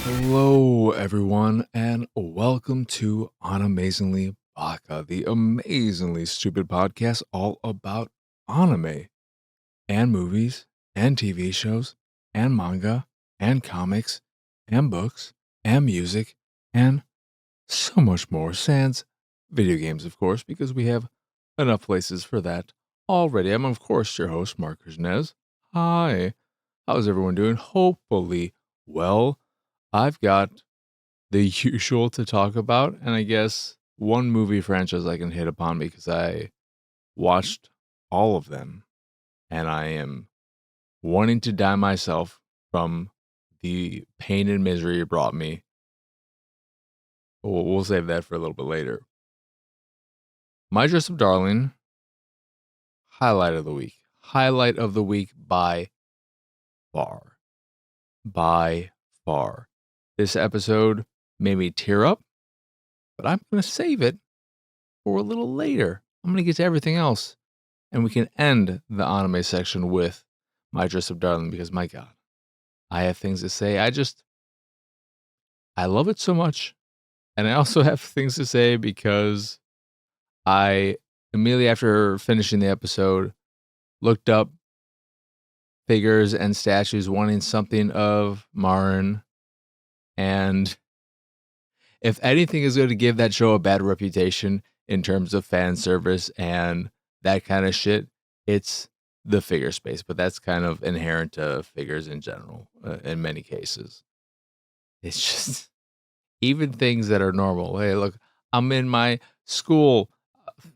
Hello, everyone, and welcome to Animezingly Baka, the amazingly stupid podcast all about anime and movies and TV shows and manga and comics and books and music and so much more. Sans video games, of course, because we have enough places for that already. I'm, of course, your host, Mark Nez. Hi, how's everyone doing? Hopefully, well. I've got the usual to talk about, and I guess one movie franchise I can hit upon because I watched all of them, and I am wanting to die myself from the pain and misery it brought me. We'll save that for a little bit later. My Dress Up Darling, highlight of the week. Highlight of the week by far. By far. This episode made me tear up, but I'm going to save it for a little later. I'm going to get to everything else. And we can end the anime section with My Dress Up Darling because, my God, I have things to say. I love it so much. And I also have things to say because I immediately after finishing the episode looked up figures and statues wanting something of Marin. And if anything is going to give that show a bad reputation in terms of fan service and that kind of shit, it's the figure space, but that's kind of inherent to figures in general in many cases. It's just even things that are normal. Hey, look, I'm in my school.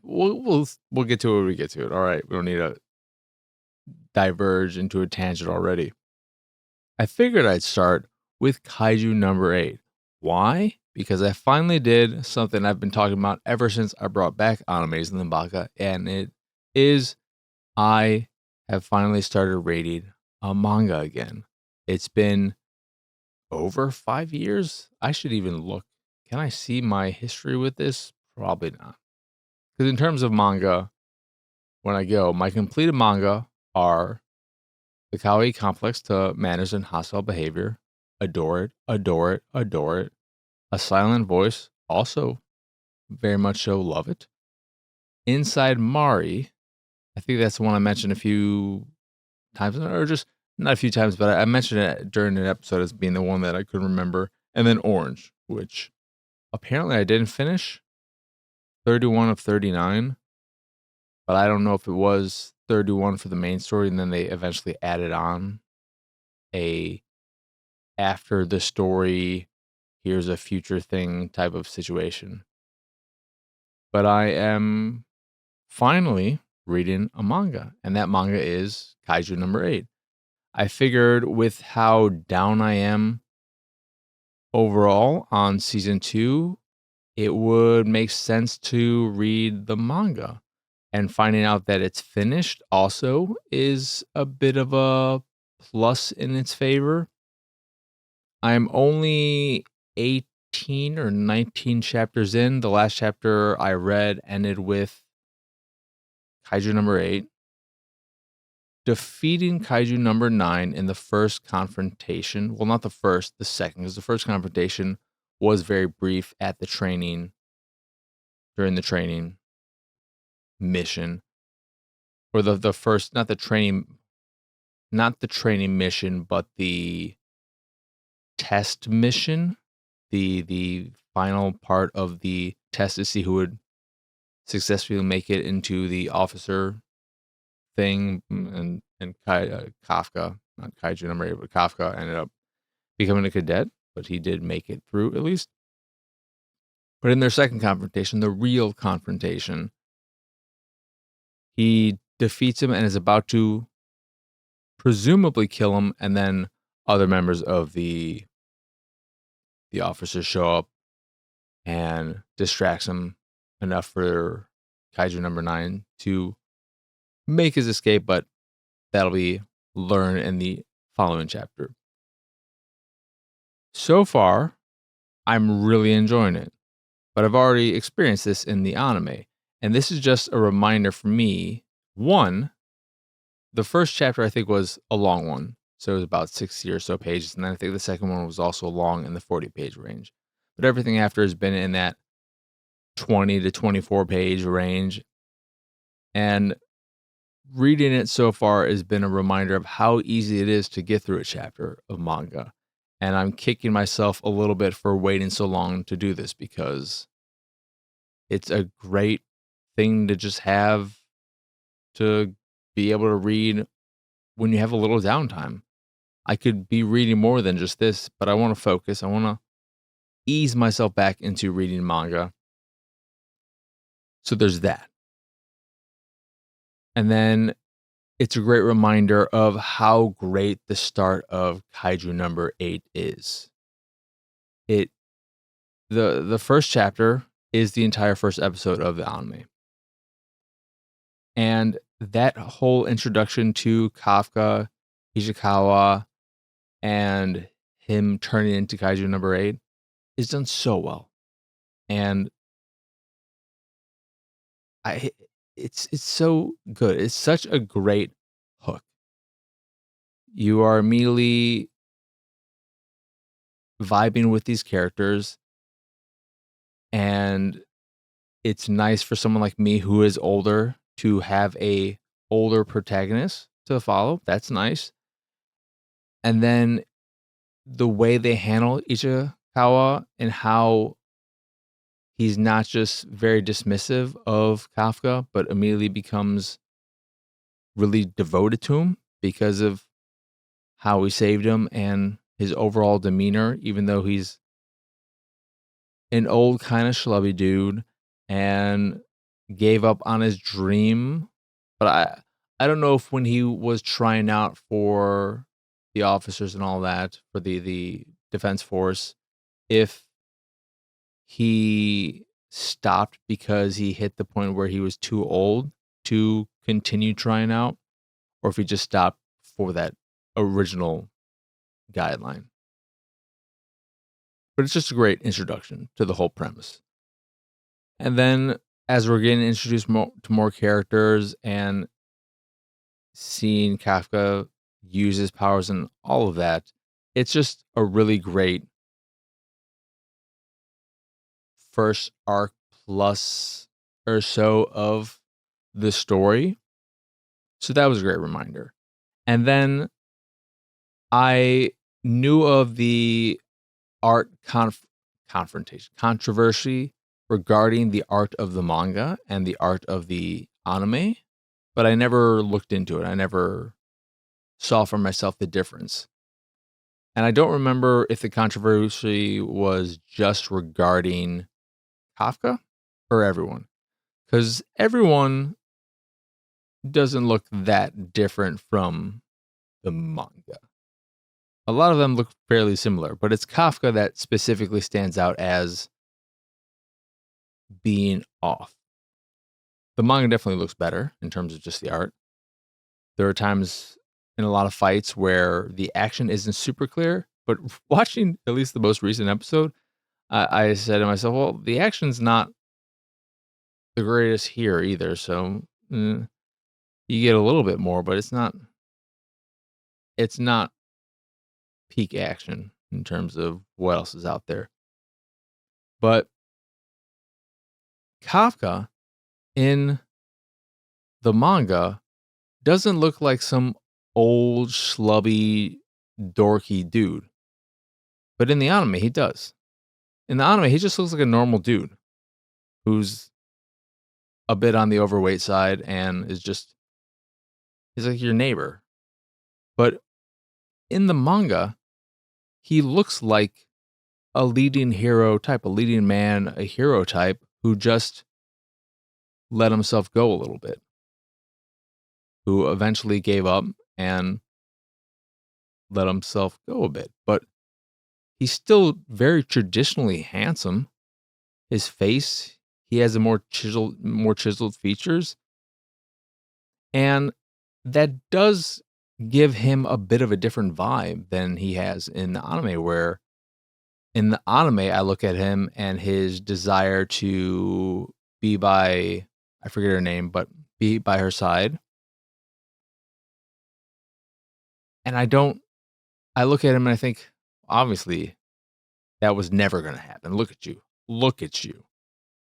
We'll get to it when we get to it. All right, we don't need to diverge into a tangent already. I figured I'd start with Kaiju number 8. Why? Because I finally did something I've been talking about ever since I brought back Animezingly Baka, and it is I have finally started reading a manga again. It's been over 5 years. I should even look. Can I see my history with this? Probably not. Because in terms of manga, when I go, my completed manga are The Kawaii Complex to Manners and Hostile Behavior. Adore it, adore it, adore it. A Silent Voice, also very much so love it. Inside Mari, I think that's the one I mentioned a few times, or just not a few times, but I mentioned it during an episode as being the one that I couldn't remember. And then Orange, which apparently I didn't finish. 31 of 39, but I don't know if it was 31 for the main story and then they eventually added on a after the story, here's a future thing type of situation. But I am finally reading a manga, and that manga is Kaiju number 8. I figured with how down I am overall on season 2, it would make sense to read the manga. And finding out that it's finished also is a bit of a plus in its favor. I'm only 18 or 19 chapters in. The last chapter I read ended with Kaiju number 8 defeating Kaiju number 9 in the first confrontation. Well, not the first, the second, because the first confrontation was very brief at the training, during the training mission. Or the first, not the training mission, but the test mission. The final part of the test to see who would successfully make it into the officer thing, and Kafka, not Kaiju number 8, but Kafka ended up becoming a cadet, but he did make it through at least. But in their second confrontation, the real confrontation, he defeats him and is about to presumably kill him, and then other members of the officers show up and distracts him enough for Kaiju number 9 to make his escape, but that'll be learned in the following chapter. So far, I'm really enjoying it, but I've already experienced this in the anime, and this is just a reminder for me. One, the first chapter I think was a long one, So it was about 60 or so pages. And then I think the second one was also long in the 40-page range. But everything after has been in that 20 to 24 page range. And reading it so far has been a reminder of how easy it is to get through a chapter of manga. And I'm kicking myself a little bit for waiting so long to do this because it's a great thing to just have to be able to read when you have a little downtime. I could be reading more than just this, but I want to focus. I want to ease myself back into reading manga. So there's that. And then it's a great reminder of how great the start of Kaiju number 8 is. The first chapter is the entire first episode of the anime. And that whole introduction to Kafka, Ishikawa, and him turning into Kaiju number 8 is done so well. And it's so good. It's such a great hook. You are immediately vibing with these characters, and it's nice for someone like me who is older to have a older protagonist to follow. That's nice. And then the way they handle Ichikawa and how he's not just very dismissive of Kafka, but immediately becomes really devoted to him because of how he saved him and his overall demeanor, even though he's an old kind of schlubby dude and gave up on his dream. But I don't know if when he was trying out for the officers and all that for the defense force, if he stopped because he hit the point where he was too old to continue trying out, or if he just stopped for that original guideline. But it's just a great introduction to the whole premise. And then as we're getting introduced to more characters and seeing Kafka use his powers and all of that, it's just a really great first arc plus or so of the story. So that was a great reminder. And then I knew of the art controversy regarding the art of the manga and the art of the anime, but I never looked into it. I never saw for myself the difference. And I don't remember if the controversy was just regarding Kafka or everyone, because everyone doesn't look that different from the manga. A lot of them look fairly similar, but it's Kafka that specifically stands out as being off. The manga definitely looks better in terms of just the art. There are times in a lot of fights where the action isn't super clear, but watching at least the most recent episode, I said to myself, well, the action's not the greatest here either. So you get a little bit more, but it's not peak action in terms of what else is out there. But Kafka in the manga doesn't look like some old schlubby dorky dude. But in the anime, he does. In the anime, he just looks like a normal dude who's a bit on the overweight side and he's like your neighbor. But in the manga, he looks like a leading hero type, a leading man, a hero type who just let himself go a little bit, who eventually gave up and let himself go a bit. But he's still very traditionally handsome. His face, he has a more chiseled features. And that does give him a bit of a different vibe than he has in the anime, where in the anime, I look at him and his desire to be by, I forget her name, but be by her side. And I don't I look at him and I think, obviously, that was never going to happen. Look at you. Look at you.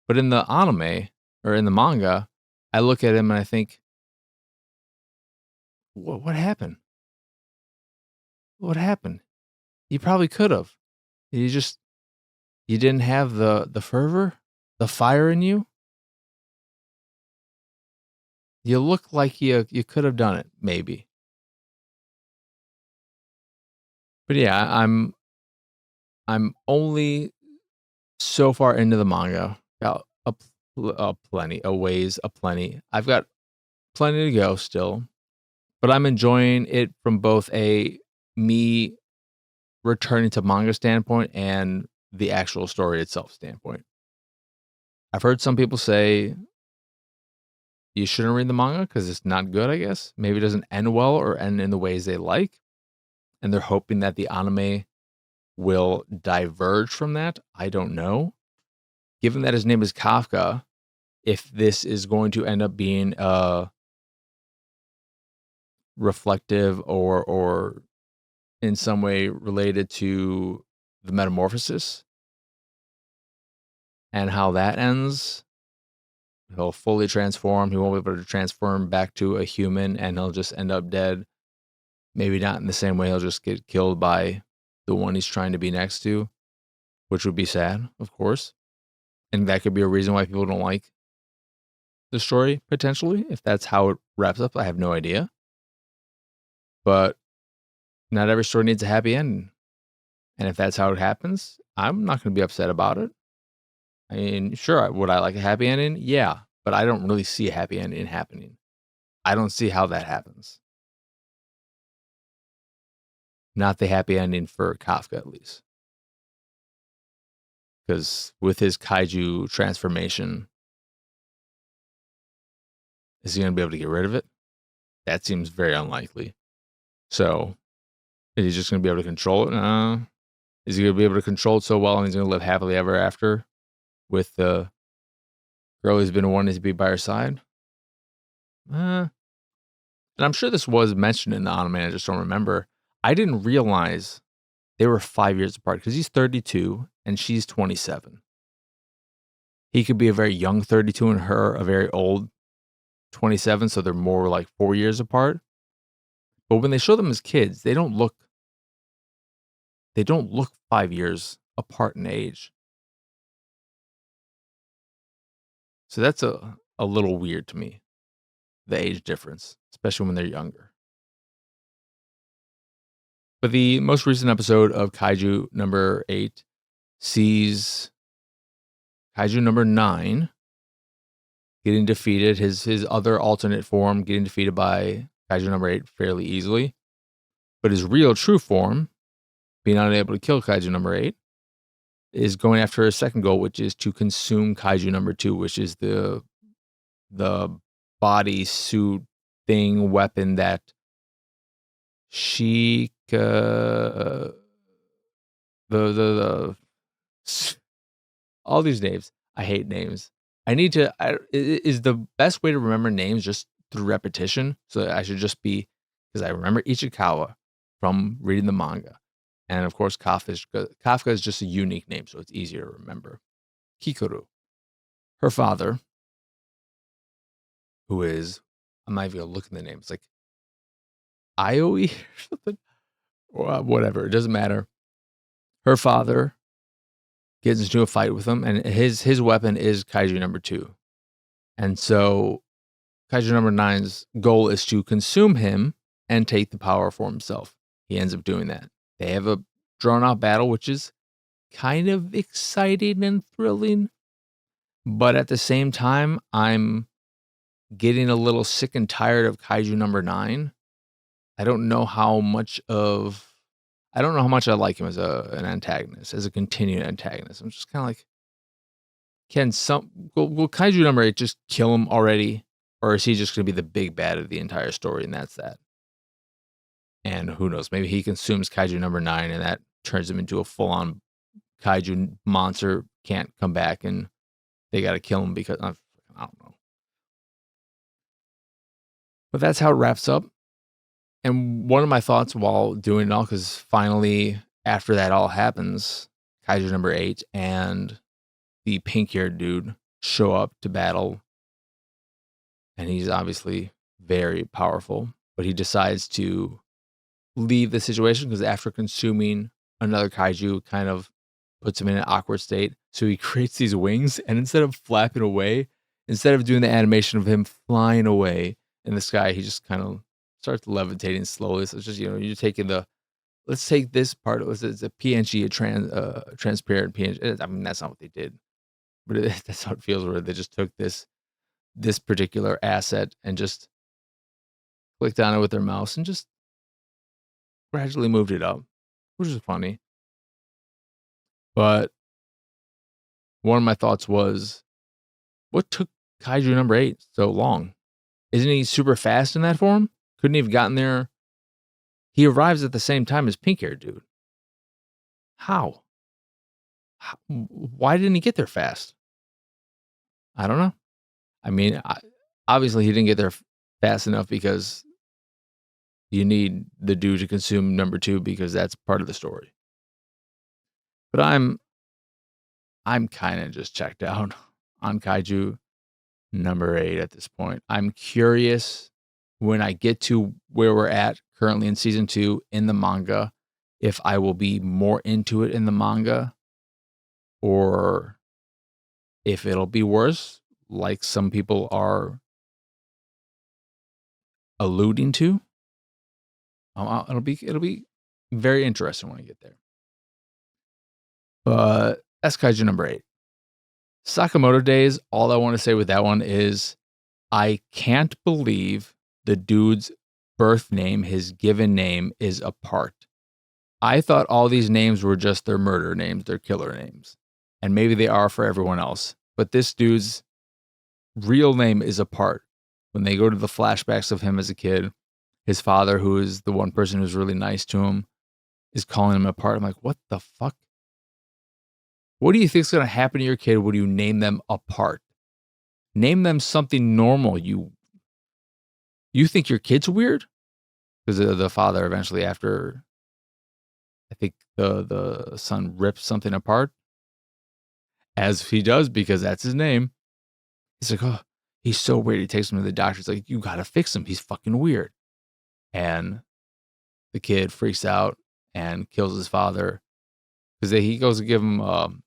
But in the anime or in the manga, I look at him and I think, what happened? What happened? You probably could have. You just, you didn't have the fervor, the fire in you. You look like you could have done it, maybe. But yeah, I'm only so far into the manga. Got a ways, a plenty. I've got plenty to go still, but I'm enjoying it from both a me returning to manga standpoint and the actual story itself standpoint. I've heard some people say you shouldn't read the manga because it's not good, I guess. Maybe it doesn't end well or end in the ways they like. And they're hoping that the anime will diverge from that. I don't know. Given that his name is Kafka, if this is going to end up being reflective or in some way related to the metamorphosis and how that ends, he'll fully transform. He won't be able to transform back to a human and he'll just end up dead. Maybe not in the same way. He'll just get killed by the one he's trying to be next to, which would be sad, of course. And that could be a reason why people don't like the story, potentially. If that's how it wraps up, I have no idea. But not every story needs a happy ending. And if that's how it happens, I'm not going to be upset about it. I mean, sure, would I like a happy ending? Yeah, but I don't really see a happy ending happening. I don't see how that happens. Not the happy ending for Kafka, at least. Because with his kaiju transformation, is he going to be able to get rid of it? That seems very unlikely. So, is he just going to be able to control it? Is he going to be able to control it so well and he's going to live happily ever after with the girl he's been wanting to be by her side? And I'm sure this was mentioned in the anime, I just don't remember. I didn't realize they were 5 years apart because he's 32 and she's 27. He could be a very young 32 and her a very old 27, so they're more like 4 years apart. But when they show them as kids, they don't look 5 years apart in age. So that's a little weird to me, the age difference, especially when they're younger. But the most recent episode of Kaiju number 8 sees Kaiju number 9 getting defeated, his other alternate form getting defeated by Kaiju number 8 fairly easily. But his real true form, being unable to kill Kaiju number 8, is going after his second goal, which is to consume Kaiju number 2, which is the body suit thing weapon that the all these names. I hate names. Is the best way to remember names just through repetition? So I should just be, because I remember Ichikawa from reading the manga. And of course, Kafka is just a unique name, so it's easier to remember. Hikaru. Her father, who is, I'm not even going to look at the name. It's like Ioi or something. Or whatever. It doesn't matter. Her father gets into a fight with him, and his weapon is Kaiju number 2. And so Kaiju number 9's goal is to consume him and take the power for himself. He ends up doing that. They have a drawn out battle, which is kind of exciting and thrilling. But at the same time, I'm getting a little sick and tired of Kaiju number 9. I don't know how much I like him as an antagonist, as a continued antagonist. I'm just kind of like, will Kaiju number 8 just kill him already? Or is he just going to be the big bad of the entire story and that's that? And who knows, maybe he consumes Kaiju number 9 and that turns him into a full-on Kaiju monster, can't come back and they got to kill him because, I don't know. But that's how it wraps up. And one of my thoughts while doing it all, because finally, after that all happens, Kaiju number 8 and the pink-haired dude show up to battle, and he's obviously very powerful, but he decides to leave the situation because after consuming another kaiju kind of puts him in an awkward state. So he creates these wings, and instead of flapping away, instead of doing the animation of him flying away in the sky, he just kind of starts levitating slowly. So it's just, you're taking let's take this part. It's a PNG, transparent PNG. I mean, that's not what they did, but that's how it feels. Where they just took this particular asset and just clicked on it with their mouse and just gradually moved it up, which is funny. But one of my thoughts was, what took Kaiju number 8 so long? Isn't he super fast in that form? Couldn't he have gotten there? He arrives at the same time as Pink Hair Dude. How? Why didn't he get there fast? I don't know. I mean, obviously he didn't get there fast enough because you need the dude to consume number 2 because that's part of the story. But I'm kind of just checked out on Kaiju number 8 at this point. I'm curious when I get to where we're at currently in season 2 in the manga, if I will be more into it in the manga or if it'll be worse, like some people are alluding to. It'll be very interesting when I get there. But that's Kaiju number 8. Sakamoto Days, all I want to say with that one is I can't believe the dude's birth name, his given name, is apart. I thought all these names were just their murder names, their killer names. And maybe they are for everyone else. But this dude's real name is apart. When they go to the flashbacks of him as a kid, his father, who is the one person who's really nice to him, is calling him apart. I'm like, what the fuck? What do you think is going to happen to your kid when you name them apart? Name them something normal. You think your kid's weird? Because the father eventually, after I think the son rips something apart, as he does because that's his name. He's like, oh, he's so weird. He takes him to the doctor. He's like, you got to fix him. He's fucking weird. And the kid freaks out and kills his father because he goes to give him,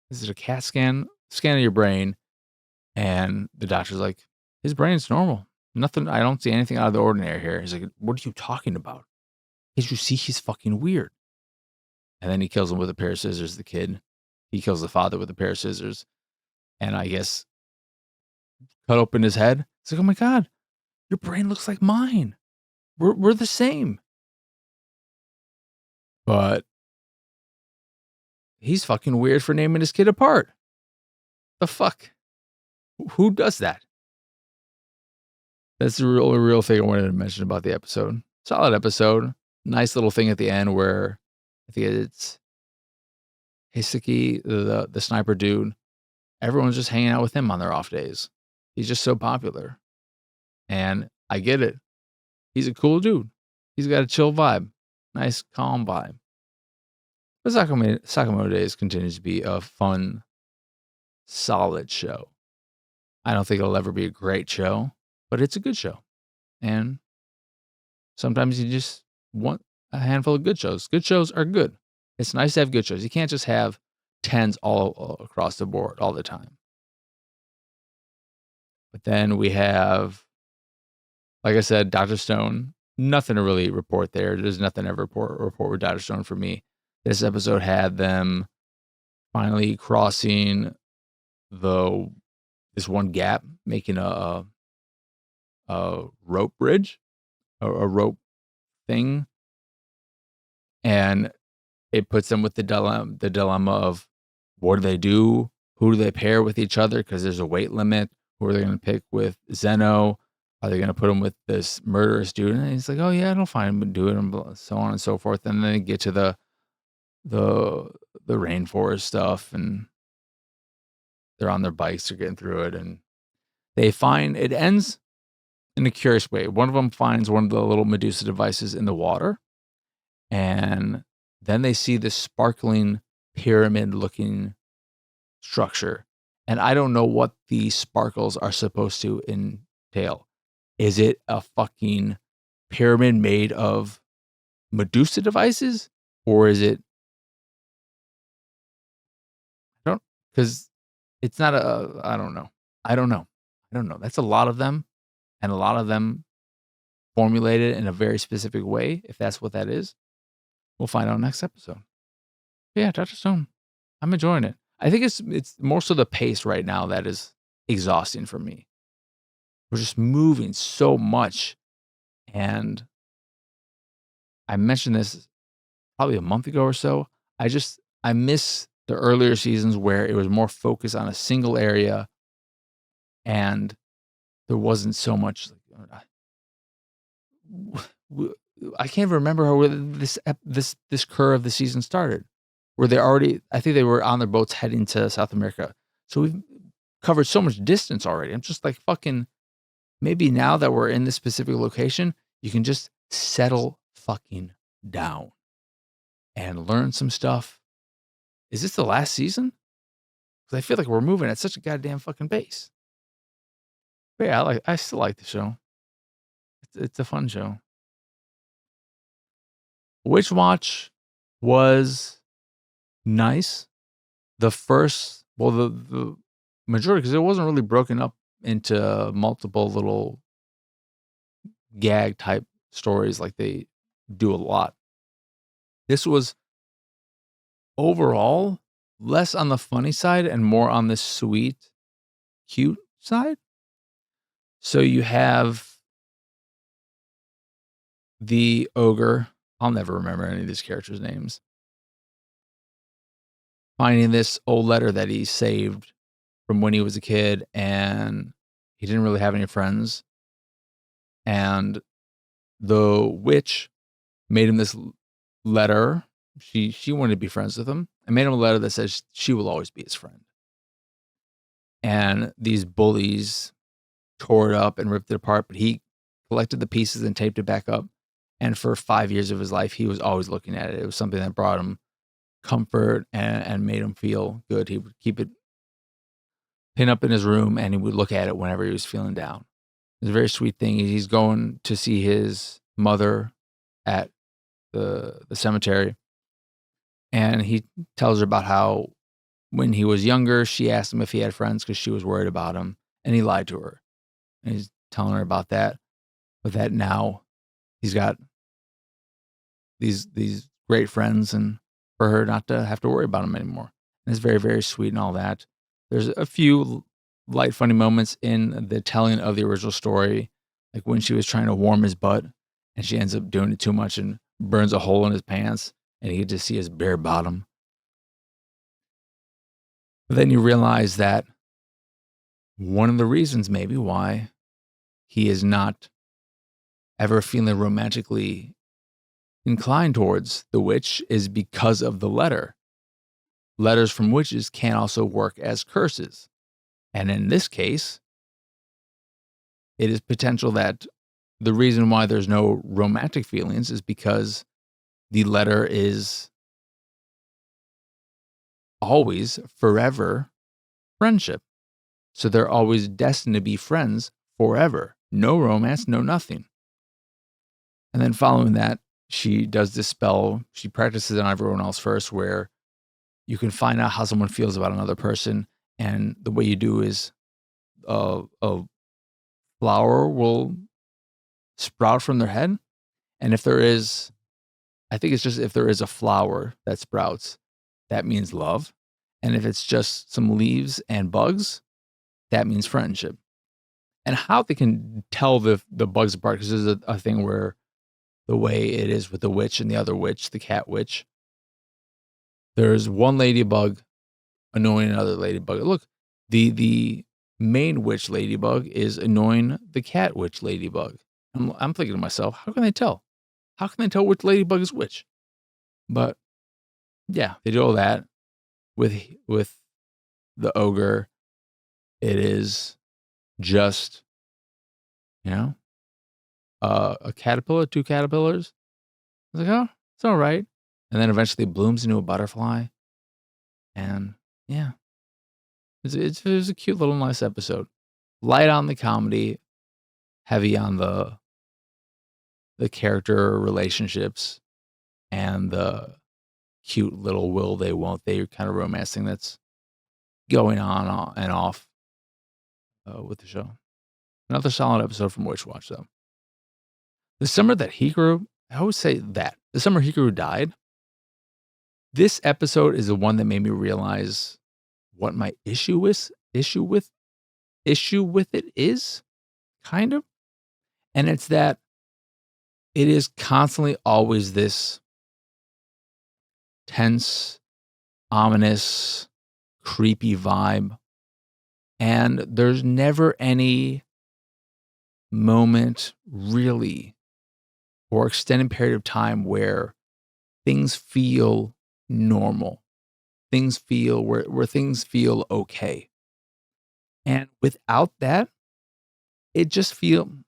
is it a CAT scan? Scan of your brain. And the doctor's like, his brain's normal. Nothing, I don't see anything out of the ordinary here. He's like, what are you talking about? Because you see, he's fucking weird. And then he kills him with a pair of scissors, the kid. He kills the father with a pair of scissors. And I guess cut open his head. It's like, oh my God, your brain looks like mine. We're the same. But he's fucking weird for naming his kid apart. The fuck? Who does that? That's the real thing I wanted to mention about the episode. Solid episode. Nice little thing at the end where I think it's Hisaki, the sniper dude. Everyone's just hanging out with him on their off days. He's just so popular. And I get it. He's a cool dude. He's got a chill vibe. Nice, calm vibe. But Sakamoto Days continues to be a fun, solid show. I don't think it'll ever be a great show, but it's a good show. And sometimes you just want a handful of good shows. Good shows are good. It's nice to have good shows. You can't just have 10s all across the board all the time. But then we have, like I said, Dr. Stone. Nothing to really report there. There's nothing to ever report with Dr. Stone for me. This episode had them finally crossing this one gap, making a rope bridge, a rope thing, and it puts them with the dilemma of what do they do? Who do they pair with each other? Because there's a weight limit. Who are they going to pick with Zeno? Are they going to put him with this murderous dude? And he's like, oh yeah, I don't find him doing him, so on and so forth. And then they get to the rainforest stuff, and they're on their bikes, they're getting through it, and they find it ends in a curious way. One of them finds one of the little Medusa devices in the water, and then they see this sparkling pyramid-looking structure. And I don't know what these sparkles are supposed to entail. Is it a fucking pyramid made of Medusa devices? Or is it, I don't, because it's not I don't know. I don't know. I don't know. That's a lot of them, and a lot of them formulated in a very specific way. If that's what that is, we'll find out next episode. But yeah, Dr. Stone, I'm enjoying it. I think it's more so the pace right now that is exhausting for me. We're just moving so much. And I mentioned this probably a month ago or so. I miss the earlier seasons where it was more focused on a single area and there wasn't so much. I can't remember how this curve of the season started. Where they already, I think they were on their boats heading to South America. So we've covered so much distance already. I'm just like, fucking, maybe now that we're in this specific location, you can just settle fucking down and learn some stuff. Is this the last season? Because I feel like we're moving at such a goddamn fucking pace. But yeah, I still like the show. It's a fun show. Witch Watch was nice. The first, well, the majority, because it wasn't really broken up into multiple little gag type stories like they do a lot. This was overall less on the funny side and more on the sweet, cute side. So you have the ogre. I'll never remember any of these characters' names. Finding this old letter that he saved from when he was a kid and he didn't really have any friends. And the witch made him this letter. She wanted to be friends with him. I made him a letter that says she will always be his friend. And these bullies tore it up and ripped it apart, but he collected the pieces and taped it back up. And for 5 years of his life, he was always looking at it. It was something that brought him comfort and made him feel good. He would keep it pinned up in his room and he would look at it whenever he was feeling down. It's a very sweet thing. He's going to see his mother at the cemetery. And he tells her about how when he was younger, she asked him if he had friends because she was worried about him. And he lied to her. And he's telling her about that. But that now he's got these great friends and for her not to have to worry about him anymore. And it's very, very sweet and all that. There's a few light, funny moments in the telling of the original story. Like when she was trying to warm his butt and she ends up doing it too much and burns a hole in his pants and he could just see his bare bottom. But then you realize that one of the reasons maybe why he is not ever feeling romantically inclined towards the witch is because of the letter. Letters from witches can also work as curses. And in this case, it is potential that the reason why there's no romantic feelings is because the letter is always, forever friendship. So they're always destined to be friends forever. No romance, no nothing. And then following that, she does this spell. She practices it on everyone else first, where you can find out how someone feels about another person. And the way you do is a flower will sprout from their head. And if there is, I think it's just if there is a flower that sprouts, that means love. And if it's just some leaves and bugs, that means friendship. And how they can tell the bugs apart, because there's a thing where the way it is with the witch and the other witch, the cat witch, there's one ladybug annoying another ladybug. Look, the main witch ladybug is annoying the cat witch ladybug. I'm thinking to myself, how can they tell? How can they tell which ladybug is which? But yeah, they do all that with the ogre. It is just, a caterpillar, 2 caterpillars. I was like, "Oh, it's alright." And then eventually blooms into a butterfly, and yeah, it was a cute little nice episode. Light on the comedy, heavy on the character relationships and the cute little will they, won't they kind of romance thing that's going on and off, with the show. Another solid episode from Witch Watch, though. The summer that Hikaru I always say that. The summer Hikaru died, this episode is the one that made me realize what my issue with it is, kind of. And it's that it is constantly always this tense, ominous, creepy vibe. And there's never any moment really or extended period of time where things feel normal. Things feel where things feel okay. And without that, it just you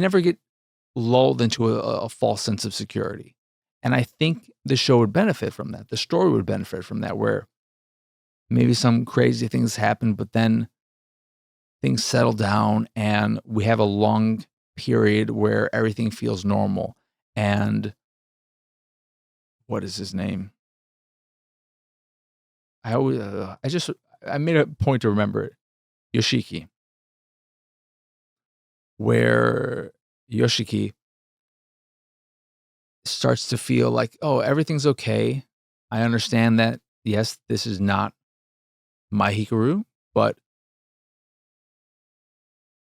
never get lulled into a false sense of security. And I think the show would benefit from that. The story would benefit from that, where maybe some crazy things happen, but then things settle down and we have a long period where everything feels normal. And what is his name? I always, I made a point to remember it. Yoshiki, where Yoshiki starts to feel like, oh, everything's okay. I understand that, yes, this is not my Hikaru, but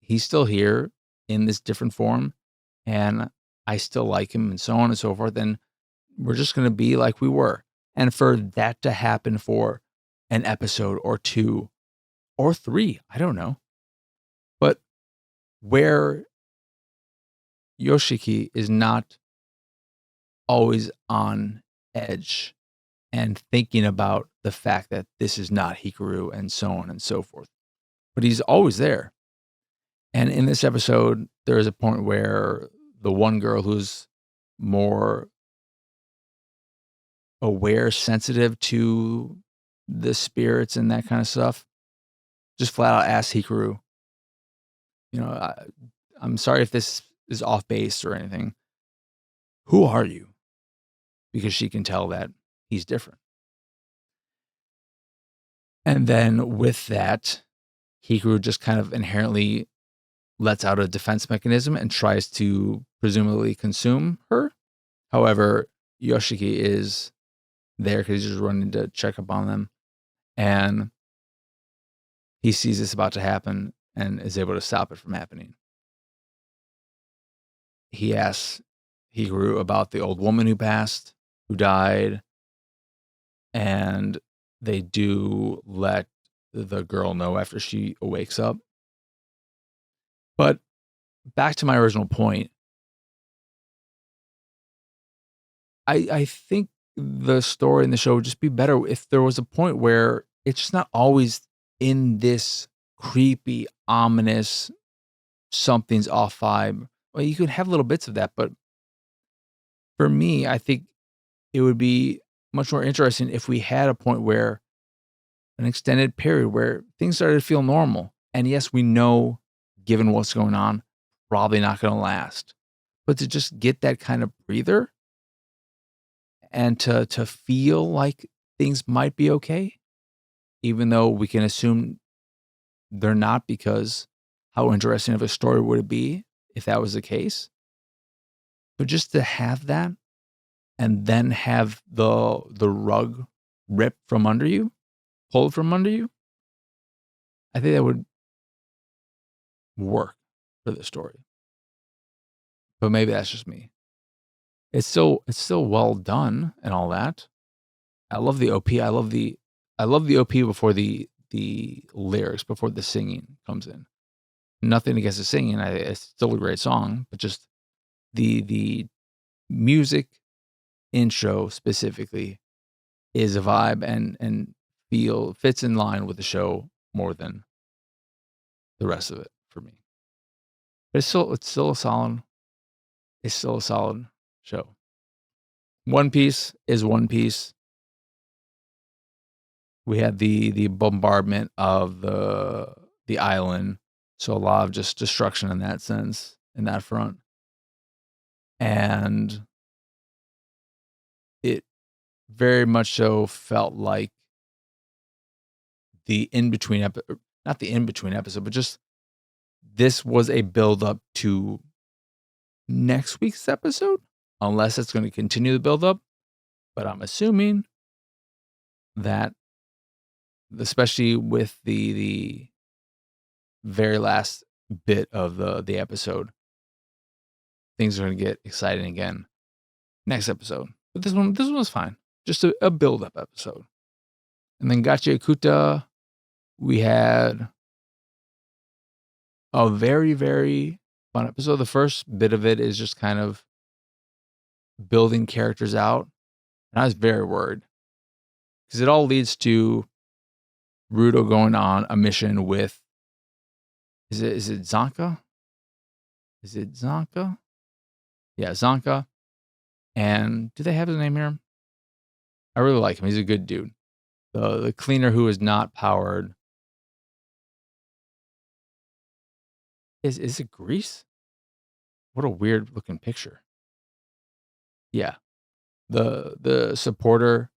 he's still here in this different form, and I still like him, and so on and so forth. And we're just going to be like we were. And for that to happen for an episode or 2 or 3, I don't know. But where Yoshiki is not always on edge and thinking about the fact that this is not Hikaru and so on and so forth. But he's always there. And in this episode, there is a point where the one girl who's more aware, sensitive to the spirits and that kind of stuff, just flat out asks Hikaru, you know, I'm sorry if this is off base or anything. Who are you? Because she can tell that he's different. And then with that, Hikaru just kind of inherently lets out a defense mechanism and tries to presumably consume her. However, Yoshiki is there because he's just running to check up on them. And he sees this about to happen and is able to stop it from happening. He asks Hikaru about the old woman who passed, who died, and they do let the girl know after she wakes up. But back to my original point, I think the story in the show would just be better if there was a point where it's just not always in this creepy, ominous, something's off vibe. Well, you could have little bits of that, but for me, I think it would be much more interesting if we had a point where an extended period where things started to feel normal. And yes, we know, given what's going on, probably not going to last. But to just get that kind of breather and to feel like things might be okay, even though we can assume they're not, because how interesting of a story would it be if that was the case? But just to have that and then have the rug ripped from under you, pulled from under you, I think that would work for the story. But maybe that's just me. It's still well done and all that. I love the OP. I love the OP before the lyrics, before the singing comes in. Nothing against the singing. It's still a great song, but just the music intro specifically is a vibe and fits in line with the show more than the rest of it for me. But it's still a solid show. One Piece is One Piece. We had the bombardment of the island, so a lot of just destruction in that sense, in that front. And it very much so felt like the in-between not the in-between episode, but just this was a build-up to next week's episode, unless it's gonna continue the build-up, but I'm assuming that, especially with the very last bit of the episode, things are gonna get exciting again next episode. But this one was fine. Just a build-up episode. And then Gachiakuta, we had a very, very fun episode. The first bit of it is just kind of building characters out. And I was very worried because it all leads to Rudo going on a mission with, is it Zanka? Is it Zanka? Yeah, Zanka. And do they have his name here? I really like him. He's a good dude. The cleaner who is not powered. Is it Greece? What a weird looking picture. Yeah. The supporter,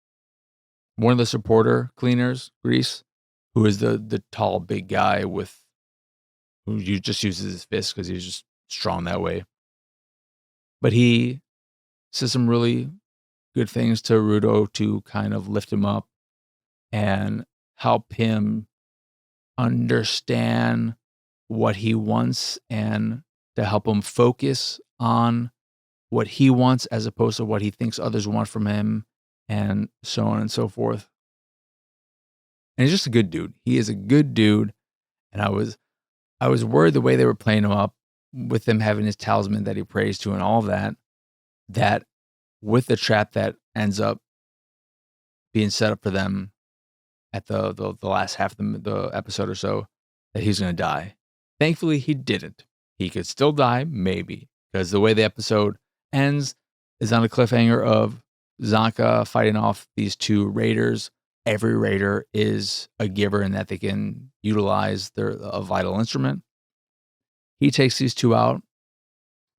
one of the supporter cleaners, Greece, who is the tall big guy with who you just uses his fist because he's just strong that way. But he says some really good things to Rudo to kind of lift him up and help him understand what he wants and to help him focus on what he wants as opposed to what he thinks others want from him and so on and so forth. And he's just a good dude. He is a good dude. And I was worried the way they were playing him up with him having his talisman that he prays to and all of that, that with the trap that ends up being set up for them at the last half of the episode or so, that he's going to die. Thankfully, he didn't. He could still die, maybe, because the way the episode ends is on a cliffhanger of Zanka fighting off these two raiders. Every raider is a giver in that they can utilize a vital instrument. He takes these two out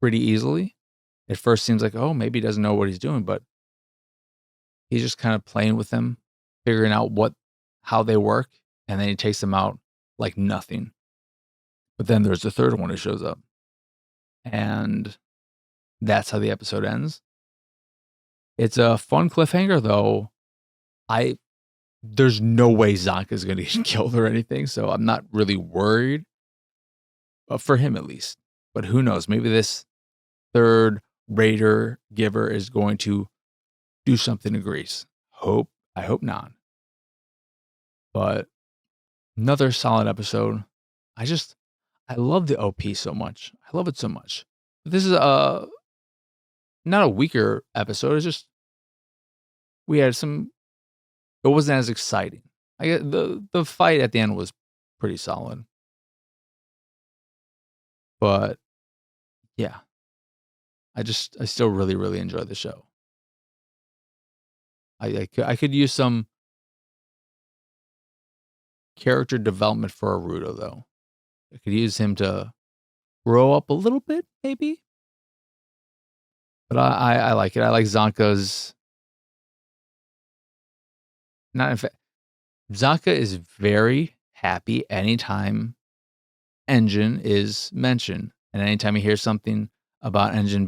pretty easily. It first seems like, oh, maybe he doesn't know what he's doing, but he's just kind of playing with them, figuring out how they work, and then he takes them out like nothing. But then there's the third one who shows up. And that's how the episode ends. It's a fun cliffhanger, though. There's no way Zonk is going to get killed or anything, so I'm not really worried. For him, at least. But who knows? Maybe this third raider giver is going to do something to Greece. I hope not. But another solid episode. I love the OP so much. I love it so much. This is not a weaker episode. It's just we had some. It wasn't as exciting. I get the fight at the end was pretty solid, but yeah, I still really really enjoy the show. I could use some character development for Arudo though. I could use him to grow up a little bit, maybe. But I like it. I like Zanka's. Not in fact, Zanka is very happy anytime Engine is mentioned, and anytime he hears something about Engine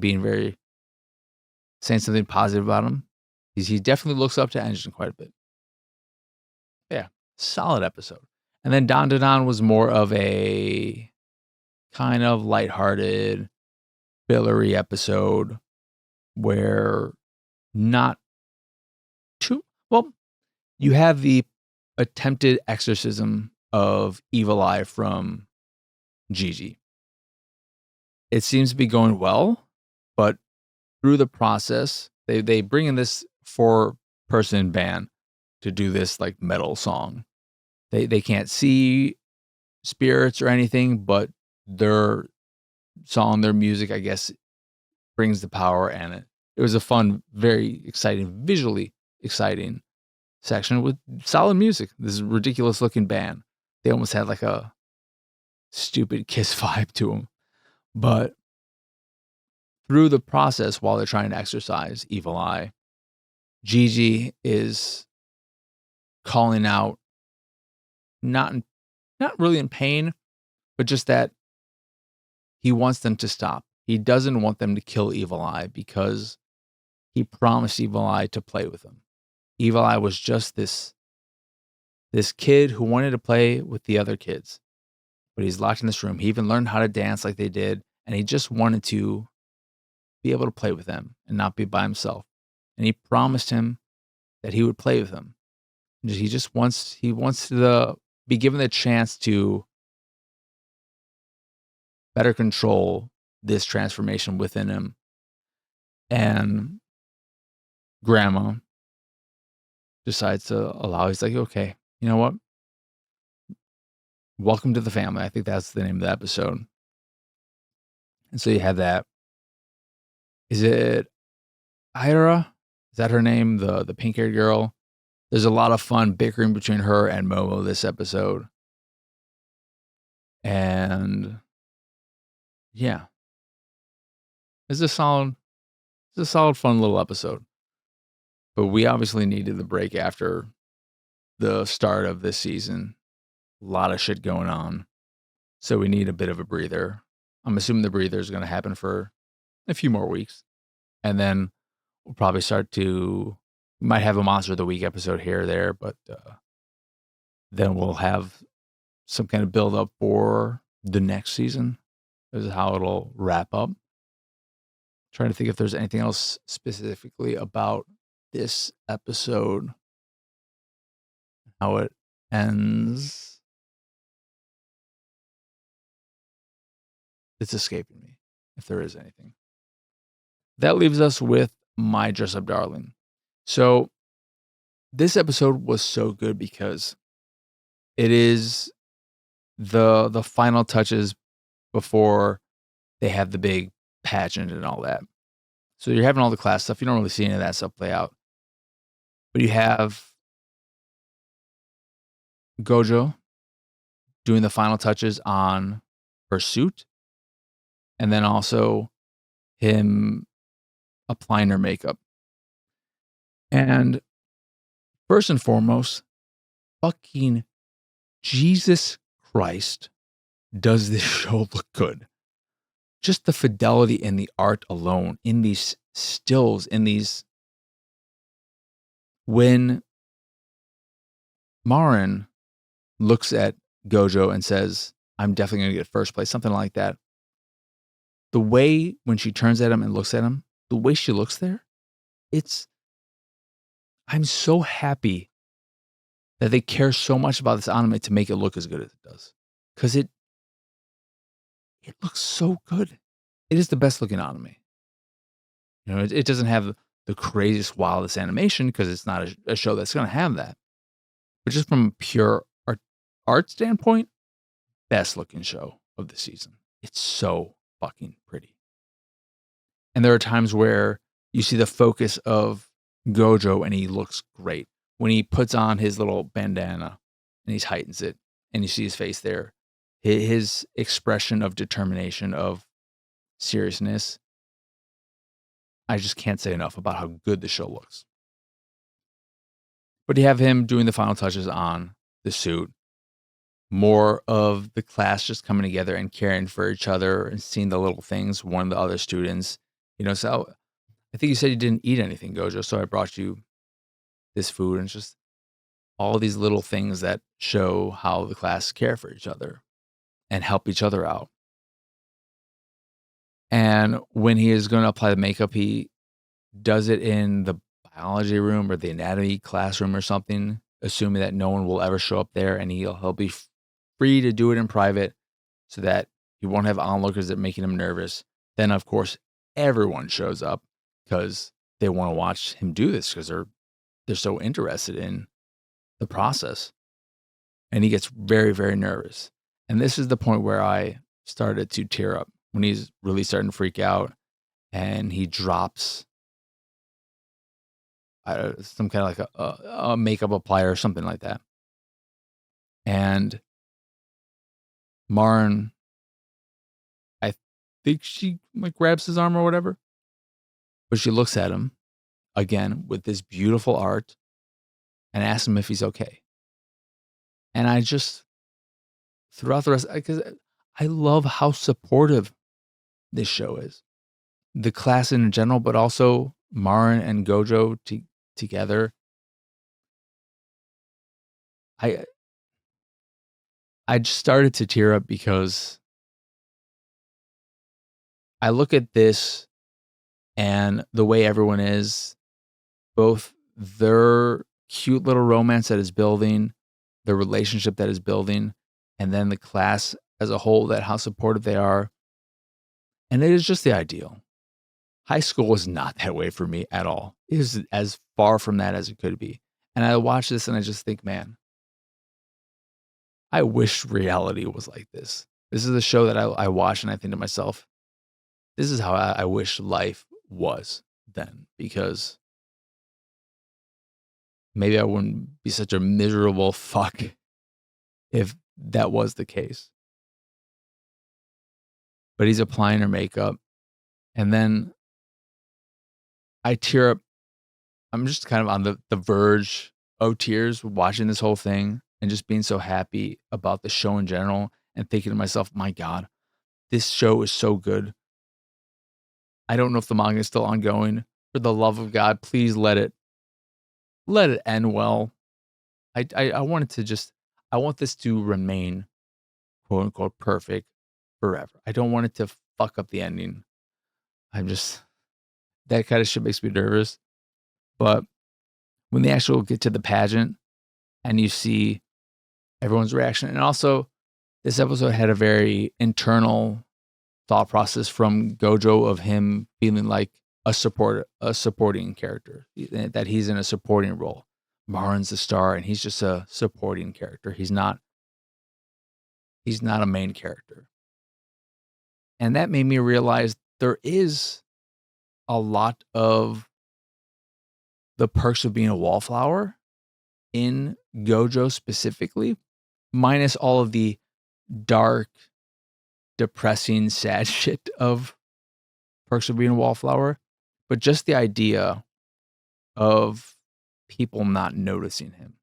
saying something positive about him, he definitely looks up to Engine quite a bit. Yeah, solid episode. And then Don Don was more of a kind of lighthearted, fillery episode where not too well. You have the attempted exorcism of Evil Eye from Gigi. It seems to be going well, but through the process, they bring in this 4-person band to do this like metal song. They can't see spirits or anything, but they're song, their music, I guess, brings the power, and it was a fun, very exciting, visually exciting section with solid music. This ridiculous looking band. They almost had like a stupid Kiss vibe to them. But through the process, while they're trying to exercise Evil Eye, Gigi is calling out, not really in pain, but just that he wants them to stop. He doesn't want them to kill Evil Eye because he promised Evil Eye to play with him. Evil Eye was just this kid who wanted to play with the other kids, but he's locked in this room. He even learned how to dance like they did, and he just wanted to be able to play with them and not be by himself. And he promised him that he would play with him. He wants to be given the chance to better control this transformation within him. And Grandma decides to allow. He's like, okay, you know what? Welcome to the family. I think that's the name of the episode. And so you have that. Is it Ira? Is that her name? The pink-haired girl? There's a lot of fun bickering between her and Momo this episode. And yeah. It's a solid, fun little episode. But we obviously needed the break after the start of this season. A lot of shit going on. So we need a bit of a breather. I'm assuming the breather is going to happen for a few more weeks. And then we'll probably we might have a Monster of the Week episode here or there, but then we'll have some kind of build up for the next season. This is how it'll wrap up. Trying to think if there's anything else specifically about this episode, how it ends. It's escaping me, if there is anything. That leaves us with My Dress Up Darling. So this episode was so good because it is the final touches before they have the big pageant and all that. So you're having all the class stuff. You don't really see any of that stuff play out. But you have Gojo doing the final touches on her suit. And then also him applying her makeup. And first and foremost, fucking Jesus Christ, does this show look good? Just the fidelity in the art alone, in these stills, when Marin looks at Gojo and says, I'm definitely going to get first place, something like that. The way when she turns at him and looks at him, the way she looks there, I'm so happy that they care so much about this anime to make it look as good as it does. Because it looks so good. It is the best looking anime. You know, it doesn't have the craziest, wildest animation because it's not a show that's going to have that. But just from a pure art standpoint, best looking show of the season. It's so fucking pretty. And there are times where you see the focus of Gojo and he looks great. When he puts on his little bandana and he tightens it and you see his face there, his expression of determination, of seriousness, I just can't say enough about how good the show looks. But you have him doing the final touches on the suit. More of the class just coming together and caring for each other and seeing the little things, one of the other students. You know, so I think you said you didn't eat anything, Gojo, so I brought you this food. And it's just all these little things that show how the class care for each other and help each other out. And when he is going to apply the makeup, he does it in the biology room or the anatomy classroom or something, assuming that no one will ever show up there, and he'll be free to do it in private so that he won't have onlookers that are making him nervous. Then, of course, everyone shows up because they want to watch him do this because they're so interested in the process. And he gets very, very nervous. And this is the point where I started to tear up when he's really starting to freak out, and he drops some kind of like a makeup applier or something like that. And Marin, I think she like grabs his arm or whatever, but she looks at him again with this beautiful art and asks him if he's okay. And I just, throughout the rest, because I love how supportive this show is. The class in general, but also Marin and Gojo together. I just started to tear up because I look at this and the way everyone is, both their cute little romance that is building, the relationship that is building, and then the class as a whole, that how supportive they are. And it is just the ideal. High school was not that way for me at all. It was as far from that as it could be. And I watch this and I just think, man, I wish reality was like this. This is a show that I watch and I think to myself, this is how I wish life was then, because maybe I wouldn't be such a miserable fuck if that was the case. But he's applying her makeup, and then I tear up. I'm just kind of on the verge of tears watching this whole thing and just being so happy about the show in general and thinking to myself, my God, this show is so good. I don't know if the manga is still ongoing. For the love of God, please let it end well. I want it to just, I want this to remain quote unquote perfect forever. I don't want it to fuck up the ending. I'm just, that kind of shit makes me nervous. But when they actually get to the pageant and you see everyone's reaction, and also this episode had a very internal thought process from Gojo of him feeling like a supporting character, that he's in a supporting role. Marin's the star and he's just a supporting character. He's not a main character. And that made me realize there is a lot of the perks of being a wallflower in Gojo specifically, minus all of the dark, depressing, sad shit of perks of being a wallflower. But just the idea of people not noticing him.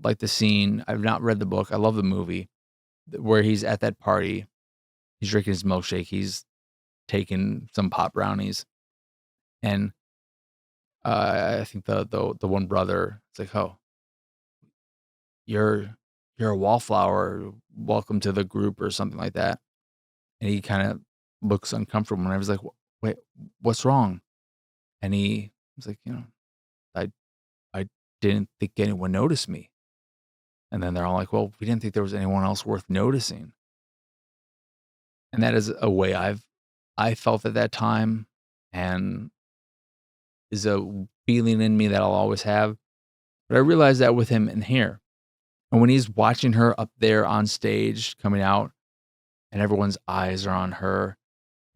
Like the scene, I've not read the book, I love the movie, where he's at that party, he's drinking his milkshake, he's taking some pop brownies, and I think the one brother, it's like, oh, you're a wallflower, welcome to the group or something like that. And he kind of looks uncomfortable, and I was like, wait, what's wrong? And he was like, I didn't think anyone noticed me. And then they're all like, well, we didn't think there was anyone else worth noticing. And that is a way I felt at that time, and is a feeling in me that I'll always have. But I realized that with him in here. And when he's watching her up there on stage coming out, and everyone's eyes are on her,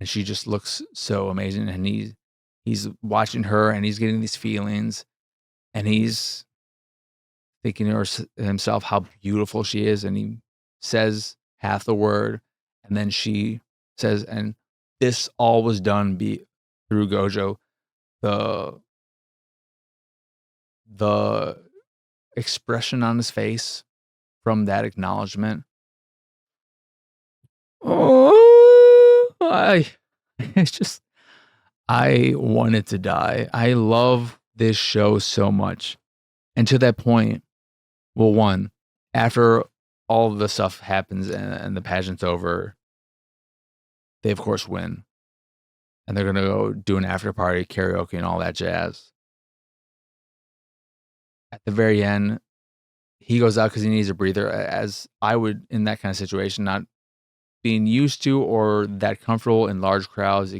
and she just looks so amazing, and he's watching her and he's getting these feelings, and he's thinking to himself how beautiful she is, and he says half the word, and then she says, and this all was done through Gojo. The expression on his face from that acknowledgement. Oh, it's just, I wanted to die. I love this show so much. And to that point, well, one, after all of the stuff happens and the pageant's over, they of course win. And they're going to go do an after party, karaoke, and all that jazz. At the very end, he goes out because he needs a breather, as I would in that kind of situation, not being used to or that comfortable in large crowds.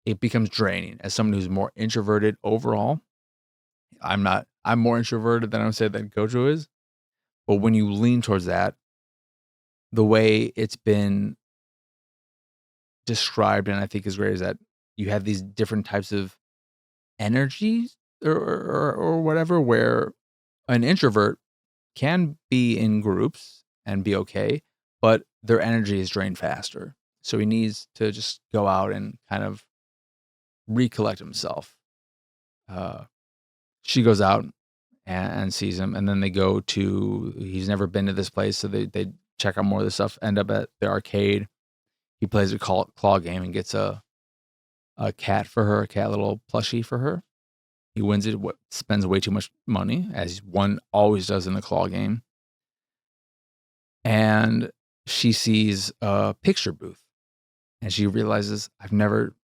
It becomes draining as someone who's more introverted overall. I'm more introverted than I would say that Gojo is. But when you lean towards that, the way it's been described, and I think is great, is that you have these different types of energies or whatever, where an introvert can be in groups and be okay, but their energy is drained faster. So he needs to just go out and kind of recollect himself. Uh, she goes out and sees him, and then they go to, he's never been to this place, so they check out more of the stuff, end up at the arcade. He plays a claw game and gets a cat for her, a cat little plushie for her. He wins it, spends way too much money, as one always does in the claw game. And she sees a picture booth, and she realizes, I've never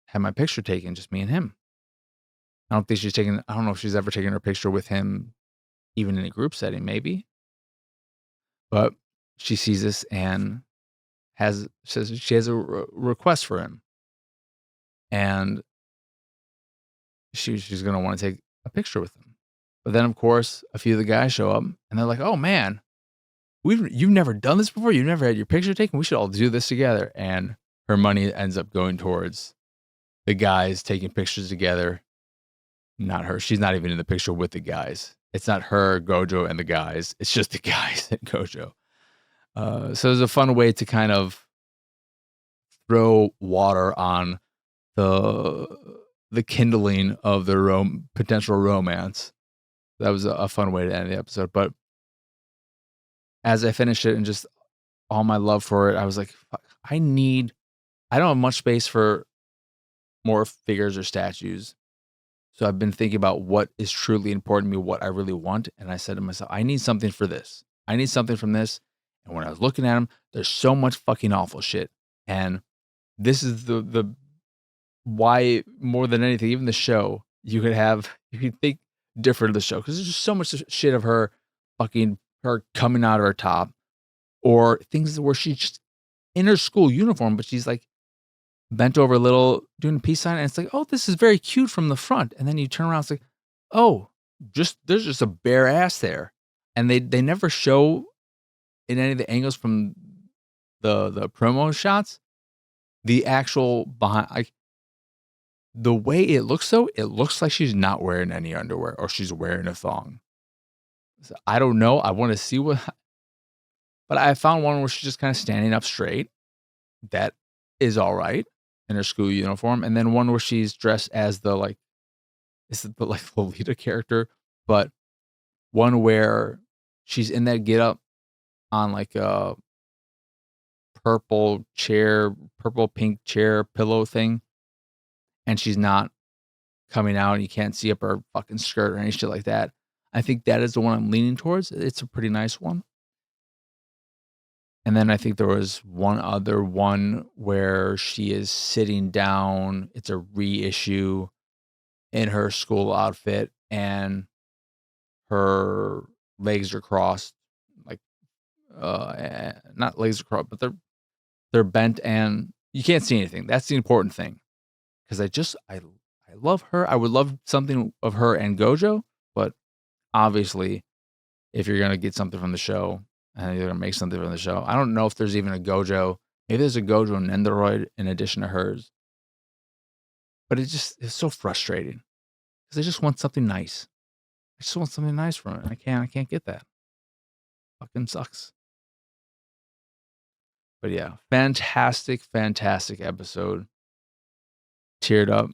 had my picture taken, just me and him. I don't know if she's ever taken her picture with him, even in a group setting, maybe. But she sees this and says she has a request for him. And she's going to want to take a picture with him. But then, of course, a few of the guys show up, and they're like, oh, man, you've never done this before? You've never had your picture taken? We should all do this together. And her money ends up going towards the guys taking pictures together. Not her. She's not even in the picture with the guys. It's not her, Gojo, and the guys. It's just the guys and Gojo. So it's a fun way to kind of throw water on the kindling of their potential romance. That was a fun way to end the episode. But as I finished it and just all my love for it, I was like, fuck, I don't have much space for more figures or statues. So I've been thinking about what is truly important to me, what I really want. And I said to myself, I need something for this. I need something from this. And when I was looking at them, there's so much fucking awful shit. And this is the why, more than anything, even the show, you could think different of the show. Because there's just so much shit of her coming out of her top. Or things where she's just in her school uniform, but she's like bent over a little, doing a peace sign, and it's like, oh, this is very cute from the front. And then you turn around, it's like, oh, there's just a bare ass there. And they never show in any of the angles from the promo shots the actual behind, like the way it looks though, it looks like she's not wearing any underwear or she's wearing a thong. So I don't know. I want to see but I found one where she's just kind of standing up straight. That is all right in her school uniform. And then one where she's dressed as the Lolita character, but one where she's in that get up on like a purple pink chair pillow thing. And she's not coming out and you can't see up her fucking skirt or any shit like that. I think that is the one I'm leaning towards. It's a pretty nice one. And then I think there was one other one where she is sitting down. It's a reissue in her school outfit and her legs are crossed, like not legs are crossed, but they're bent and you can't see anything. That's the important thing. Because I love her. I would love something of her and Gojo, but obviously, if you're gonna get something from the show and you're gonna make something from the show, I don't know if there's even a Gojo. Maybe there's a Gojo Nendoroid in addition to hers. But it's so frustrating because I just want something nice. I just want something nice from it. I can't get that. Fucking sucks. But yeah, fantastic episode. Teared up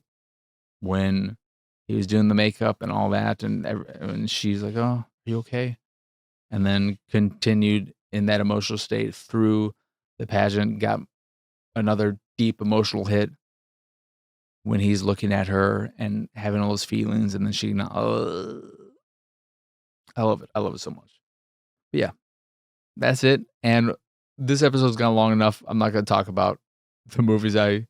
when he was doing the makeup and all that, and she's like, "Oh, are you okay?" And then continued in that emotional state through the pageant. Got another deep emotional hit when he's looking at her and having all those feelings, and then I love it. I love it so much. But yeah, that's it. And this episode's gone long enough. I'm not going to talk about the movies I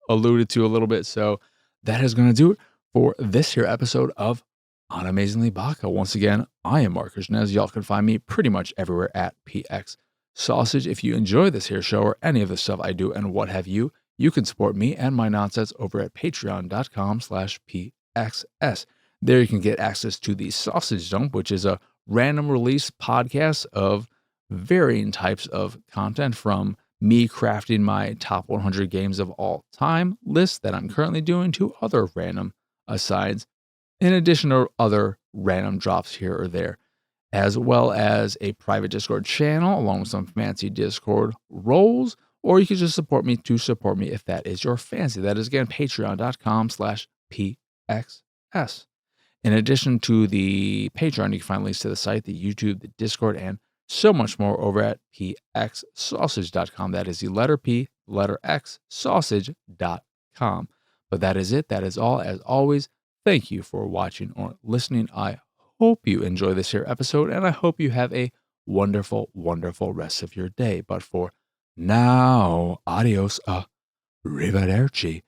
alluded to a little bit. So that is going to do it for this here episode of Animezingly Baka. Once again, I am Marcus Nez. Y'all can find me pretty much everywhere at PX Sausage. If you enjoy this here show or any of the stuff I do and what have you, you can support me and my nonsense over at patreon.com/PXS. There you can get access to the Sausage Dump, which is a random release podcast of varying types of content, from me crafting my top 100 games of all time list that I'm currently doing to other random asides, in addition to other random drops here or there, as well as a private Discord channel along with some fancy Discord roles, or you can just support me to support me if that is your fancy. That is, again, patreon.com/PXS. In addition to the Patreon, you can find links to the site, the YouTube, the Discord, and so much more over at pxsausage.com. That is the letter P, letter X, sausage.com. But that is it. That is all. As always, thank you for watching or listening. I hope you enjoy this here episode, and I hope you have a wonderful, wonderful rest of your day. But for now, adios, arrivederci.